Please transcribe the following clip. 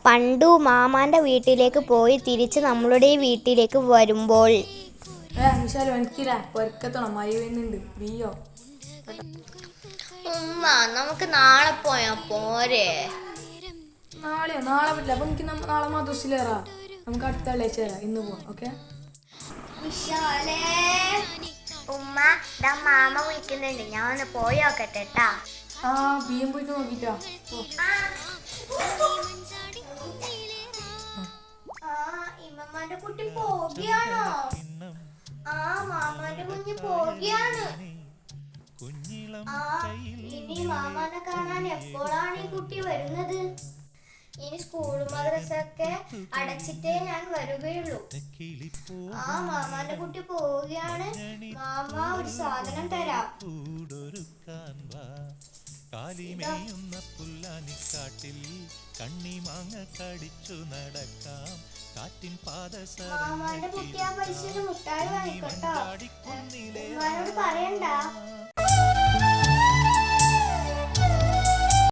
പണ്ടു മാമാന്റെ വീട്ടിലേക്ക് പോയി തിരിച്ച് നമ്മളുടെ വീട്ടിലേക്ക് വരുമ്പോൾ ഉമ്മ നമുക്ക് നാളെ പോയാ പോരെ? നാളെ പറ്റില്ല. അപ്പൊ എനിക്ക് നാളെ മദ്രസയിലേറാ. നമുക്ക് അടുത്ത വെള്ളിയാഴ്ച വരാം. ഇന്ന് പോവാം. ഓക്കെ? ഉമ്മ മാമ വിളിക്കുന്നുണ്ട്, ഞാൻ ഒന്ന് പോയി നോക്കട്ടെ ട്ടാ. ബിയ്യം പോയിട്ട് നോക്കിട്ടാ. ഇമ്മമാന്റെ കുട്ടി പോവുകയാണോ? മാമാന്റെ കുഞ്ഞ് പോവുകയാണ്. ഇനി മാമാനെ കാണാൻ എപ്പോഴാണ് ഈ കുട്ടി വരുന്നത്? ഇനി സ്കൂൾ മദ്രസൊക്കെ അടച്ചിട്ടേ ഞാൻ വരികയുള്ളൂ. മാമാന്റെ കുട്ടി പോവുകയാണ്. മാമ ഒരു സാധനം തരാം. കാലിമേയുന്ന പുല്ലാനിക്കാട്ടിൽ കണ്ണിമാങ്ങ കടിച്ചു നടക്കാം. കാറ്റിൻ മാമാന്റെ കുട്ടി ആ പൈസ മുട്ടായി വാങ്ങിക്കട്ടോ. പറയണ്ട.